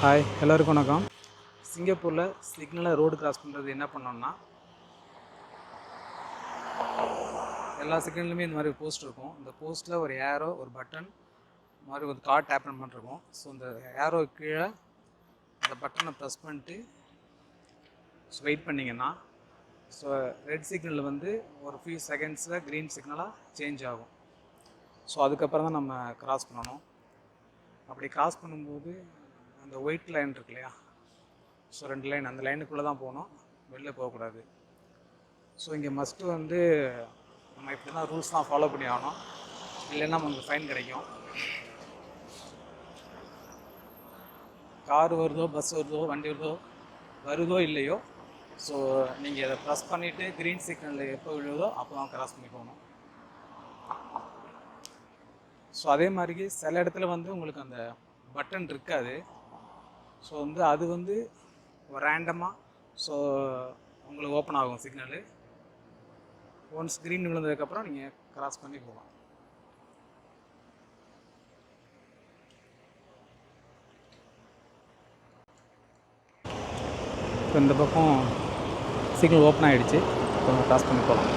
Hi, எல்லோருக்கும் வணக்கம். சிங்கப்பூரில் சிக்னலை ரோடு கிராஸ் பண்ணுறது என்ன பண்ணோம்னா, எல்லா சிக்னல்லுமே இந்த மாதிரி போஸ்ட் இருக்கும். இந்த போஸ்ட்டில் ஒரு ஏரோ, ஒரு பட்டன் மாதிரி ஒரு கார்ட் டேப் பண்ணிருக்கும். ஸோ இந்த ஏரோ கீழே அந்த பட்டனை ப்ரெஸ் பண்ணிட்டு வெயிட் பண்ணிங்கன்னா, ஸோ ரெட் சிக்னல் வந்து ஒரு ஃபியூ செகண்ட்ஸில் க்ரீன் சிக்னலாக சேஞ்ச் ஆகும். ஸோ அதுக்கப்புறம் தான் நம்ம கிராஸ் பண்ணணும். அப்படி கிராஸ் பண்ணும்போது அந்த ஒயிட் லைன் இருக்கு இல்லையா, ஸோ 2 லைன், அந்த லைனுக்குள்ளே தான் போகணும், வெளில போகக்கூடாது. ஸோ இங்கே மஸ்ட்டு வந்து நம்ம இப்படி தான் ரூல்ஸ்லாம் ஃபாலோ பண்ணி ஆகணும், இல்லைன்னா நமக்கு ஃபைன் கிடைக்கும். கார் வருதோ, பஸ் வருதோ, வண்டி வருதோ இல்லையோ, ஸோ நீங்கள் இதை ப்ரெஸ் பண்ணிவிட்டு க்ரீன் சிக்னலில் எப்போ விழுதோ அப்போ தான் கிராஸ் பண்ணி போகணும். ஸோ அதே மாதிரி சில இடத்துல வந்து உங்களுக்கு அந்த பட்டன் இருக்காது. ஸோ வந்து அது வந்து ரேண்டமாக ஸோ உங்களுக்கு ஓப்பன் ஆகும் சிக்னலு. ஒன்ஸ் க்ரீன் விழுந்ததுக்கப்புறம் நீங்கள் கிராஸ் பண்ணி போகலாம். இப்போ இந்த பக்கம் சிக்னல் ஓப்பன் ஆகிடுச்சு, இப்போ கிராஸ் பண்ணி போகலாம்.